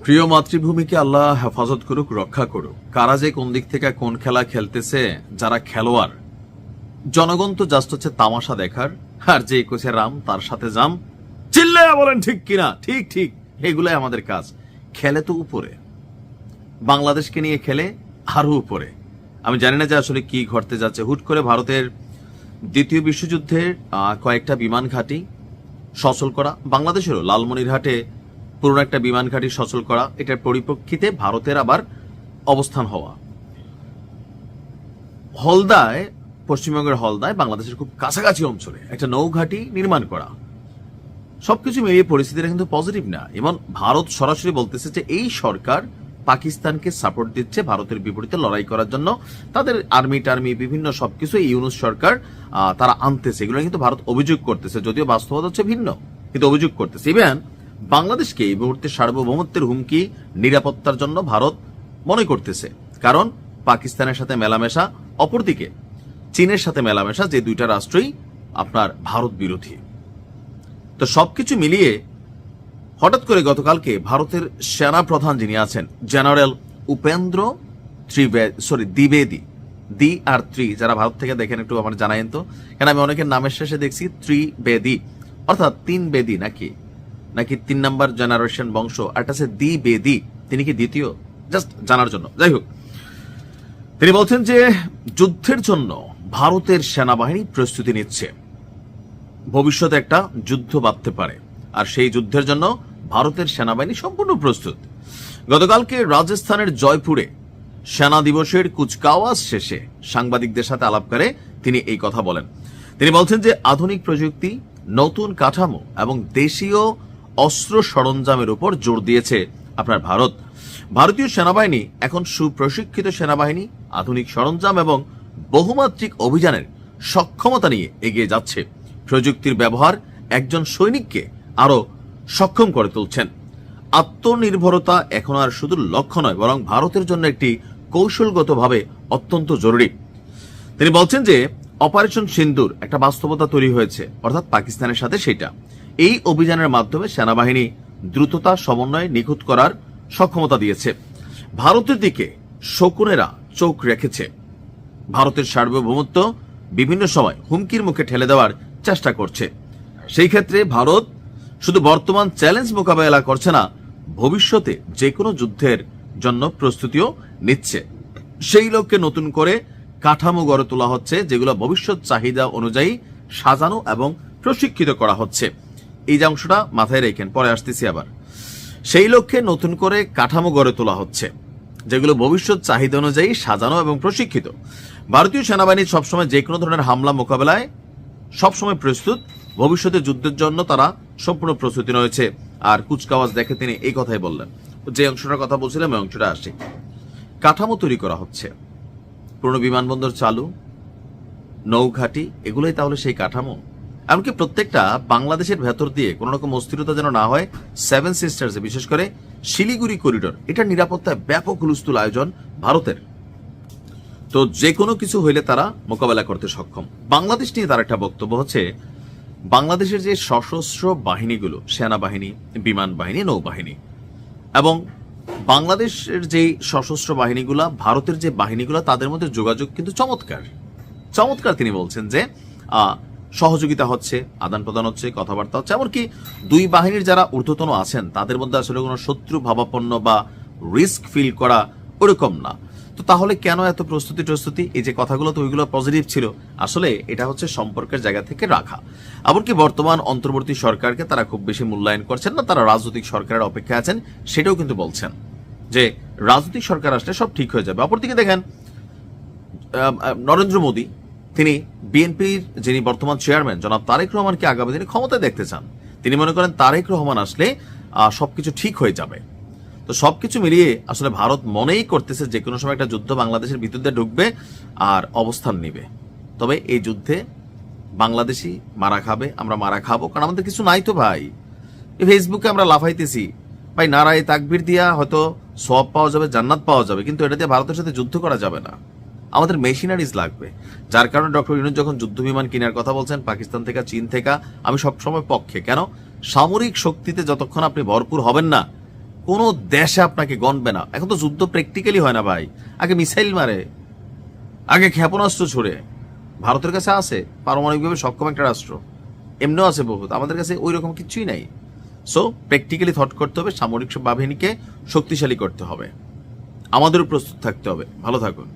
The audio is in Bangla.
প্রিয় মাতৃভূমিকে আল্লাহ হেফাজত করুক, রক্ষা করুক। কারা যে কোন দিক থেকে কোন খেলা খেলতেছে, যারা খেলোয়াড়, জনগণ তো জাস্ট হচ্ছে তামাশা দেখার। আর যে কোচে রাম তার সাথে জাম, চিল্লায়া বলেন ঠিক কিনা? ঠিক ঠিক, এগুলাই আমাদের কাজ। খেলে তো উপরে, বাংলাদেশকে নিয়ে খেলে আরো উপরে। আমি জানি না যে আসলে কি ঘটতে যাচ্ছে। হুট করে ভারতের দ্বিতীয় বিশ্বযুদ্ধের কয়েকটা বিমান ঘাঁটি সচল করা, বাংলাদেশেরও লালমনিরহাটে পুরনো একটা বিমান ঘাঁটি সচল করা, এটার পরিপ্রেক্ষিতে ভারতের আবার অবস্থান হওয়া। হলদায়, পশ্চিমবঙ্গের হলদায় বাংলাদেশের খুব কাছাকাছি অঞ্চলে একটা নৌঘাঁটি নির্মাণ করা, সবকিছু মিলিয়ে পরিস্থিতিটা কিন্তু পজিটিভ না। এবং ভারত সরাসরি বলতেছে যে এই সরকার পাকিস্তানকে সাপোর্ট দিচ্ছে ভারতের বিপরীতে লড়াই করার জন্য। তাদের আর্মি টার্মি বিভিন্ন সবকিছু ইউনূস সরকার তারা আনতেছে, এগুলো কিন্তু ভারত অভিযোগ করতেছে, যদিও বাস্তবতা হচ্ছে ভিন্ন, কিন্তু অভিযোগ করতেছে। ইভেন বাংলাদেশকে এই মুহূর্তে সার্বভৌমত্বের হুমকি, নিরাপত্তার জন্য ভারত মনে করতেছে, কারণ পাকিস্তানের সাথে মেলামেশা, অপরদিকে চীনের সাথে মেলামেশা, যে দুইটা রাষ্ট্রই আপনার ভারত বিরোধী। তো সবকিছু মিলিয়ে হঠাৎ করে গতকালকে ভারতের সেনা প্রধান যিনি আছেন, জেনারেল উপেন্দ্র দ্বিবেদী, দ্বি আর ত্রি, যারা ভারত থেকে দেখেন একটু আমার জানাইন তো, কেন আমি অনেকের নামের শেষে দেখছি ত্রিবেদী, অর্থাৎ তিন বেদী, নাকি 3 নাম্বার জেনারেশন বংশ, আর একটা আছে দ্বিবেদী, তিনি কি দ্বিতীয়? জাস্ট জানার জন্য। যাই হোক, তিনি বলছেন যে যুদ্ধের জন্য ভারতের সেনাবাহিনী প্রস্তুতি নিচ্ছে, ভবিষ্যতে একটা যুদ্ধ বাঁধতে পারে, আর সেই যুদ্ধের জন্য ভারতের সেনাবাহিনী সম্পূর্ণ প্রস্তুত। গতকালকে রাজস্থানের জয়পুরে সেনা দিবসের কুচকাওয়াজ শেষে সাংবাদিকদের সাথে আলাপ করে তিনি এই কথা বলেন। তিনি বলছেন যে আধুনিক প্রযুক্তি, নতুন কাঠামো এবং দেশীয় অস্ত্র সরঞ্জামের উপর জোর দিয়েছে আপনার ভারত। ভারতীয় সেনাবাহিনী এখন সুপ্রশিক্ষিত সেনাবাহিনী, আধুনিক সরঞ্জাম এবং বহুমাত্রিক অভিযানের সক্ষমতা নিয়ে এগিয়ে যাচ্ছে। প্রযুক্তির ব্যবহার একজন সৈনিককে আরো সক্ষম করে তুলছেন। আত্মনির্ভরতা এখন আর শুধু লক্ষ্য নয়, বরং ভারতের জন্য একটি কৌশলগতভাবে অত্যন্ত জরুরি। তিনি বলছেন যে অপারেশন সিন্দুর একটা বাস্তবতা তৈরি হয়েছে, অর্থাৎ পাকিস্তানের সাথে সেটা। এই অভিযানের মাধ্যমে সেনাবাহিনী দ্রুততা, সমন্বয় নিখুঁত করার সক্ষমতা দিয়েছে। ভারতের দিকে শকুনেরা চোখ রেখেছে। ভারতের সার্বভৌমত্ব বিভিন্ন সময় হুমকির মুখে ঠেলে দেওয়ার চেষ্টা করছে। সেই ক্ষেত্রে ভারত শুধু বর্তমান চ্যালেঞ্জ মোকাবেলা করছে না, ভবিষ্যতে যে কোনো যুদ্ধের জন্য প্রস্তুতিও নিচ্ছে। সেই লক্ষ্যে নতুন করে কাঠামো গড়ে তোলা হচ্ছে, যেগুলো ভবিষ্যৎ চাহিদা অনুযায়ী সাজানো এবং প্রশিক্ষিত করা হচ্ছে। এই যে অংশটা মাথায় রেখেন, পরে আসতেছি আবার। সেই লক্ষ্যে নতুন করে কাঠামো গড়ে তোলা হচ্ছে, যেগুলো ভবিষ্যৎ চাহিদা অনুযায়ী সাজানো এবং প্রশিক্ষিত। ভারতীয় সেনাবাহিনী সবসময় যে কোনো ধরনের হামলা মোকাবেলায় সবসময় প্রস্তুত, ভবিষ্যতে যুদ্ধের জন্য তারা সম্পূর্ণ প্রস্তুতি রয়েছে। আর কুচকাওয়াজ দেখে তিনি এই কথাই বললেন। যে অংশটার কথা বলছিলাম ওই অংশটা আসি। কাঠামো তৈরি করা হচ্ছে, পুরনো বিমানবন্দর চালু, নৌঘাটি, এগুলোই তাহলে সেই কাঠামো। এমনকি প্রত্যেকটা বাংলাদেশের ভেতর দিয়ে কোন রকম অস্থিরতা যেন না হয়। 7 সিস্টার্সে বিশেষ করে শিলিগুড়ি করিডোর, এটার নিরাপত্তায় ব্যাপক হুলস্থুল আয়োজন ভারতের। তো যে কোনো কিছু হইলে তারা মোকাবেলা করতে সক্ষম। বাংলাদেশ নিয়ে তার একটা বক্তব্য হচ্ছে, বাংলাদেশের যে সশস্ত্র বাহিনীগুলো, সেনাবাহিনী, বিমান বাহিনী, নৌবাহিনী, এবং বাংলাদেশের যে সশস্ত্র বাহিনীগুলা, ভারতের যে বাহিনীগুলা, তাদের মধ্যে যোগাযোগ কিন্তু চমৎকার চমৎকার। তিনি বলছেন যে সহযোগিতা হচ্ছে, আদান প্রদান হচ্ছে, কথাবার্তা হচ্ছে। এমনকি দুই বাহিনীর যারা ঊর্ধ্বতন আছেন তাদের মধ্যে আসলে কোনো শত্রু ভাবাপন্ন বা রিস্ক ফিল করা ওরকম না। তো তাহলে কেন এত প্রস্তুতি? এই যে কথাগুলো, তো ওইগুলো পজিটিভ ছিল। আসলে এটা হচ্ছে সম্পর্কের জায়গা থেকে রাখা। এমনকি বর্তমান অন্তর্বর্তী সরকারকে তারা খুব বেশি মূল্যায়ন করছেন না, তারা রাজনৈতিক সরকারের অপেক্ষা আছেন, সেটাও কিন্তু বলছেন যে রাজনৈতিক সরকার আসলে সব ঠিক হয়ে যাবে। অপরদিকে দেখেন নরেন্দ্র মোদী, তিনি বিএনপির যিনি বর্তমান চেয়ারম্যান জনাব তারেক রহমানকে আগামী দিনে ক্ষমতায় দেখতে চান। তিনি মনে করেন তারেক রহমান আসলে সবকিছু ঠিক হয়ে যাবে। তো সবকিছু মিলিয়ে আসলে ভারত মনেই করতেছে যে কোনো সময় একটা যুদ্ধ বাংলাদেশের ভিতর দিয়ে ঢুকবে আর অবস্থান নিবে। তবে এই যুদ্ধে বাংলাদেশি মারা খাবে, আমরা মারা খাবো, কারণ আমাদের কিছু নাই তো ভাই। ফেসবুকে আমরা লাফাইতেছি ভাই, নারায়ে তাকবীর দিয়া হয়তো সওয়াব পাওয়া যাবে, জান্নাত পাওয়া যাবে, কিন্তু এটা দিয়ে ভারতের সাথে যুদ্ধ করা যাবে না। আমাদের মেশিনারিজ লাগবে। যার কারণে ডক্টর ইউনূস যখন যুদ্ধ বিমান কেনার কথা বলছেন পাকিস্তান থেকে, চীন থেকে, আমি সবসময় পক্ষে। কেন? সামরিক শক্তিতে যতক্ষণ আপনি ভরপুর হবেন না, কোনো দেশে আপনাকে গণবে না। এখন তো যুদ্ধ প্র্যাকটিক্যালি হয় না ভাই, আগে মিসাইল মারে, আগে ক্ষেপণাস্ত্র ছুড়ে। ভারতের কাছে আছে পারমাণবিকভাবে সক্ষম একটা রাষ্ট্র, এমনিও আছে বহুত, আমাদের কাছে ওই রকম কিছুই নাই। সো প্র্যাকটিক্যালি থট করতে হবে, সামরিক বাহিনীকে শক্তিশালী করতে হবে, আমাদেরও প্রস্তুত থাকতে হবে। ভালো থাকুন।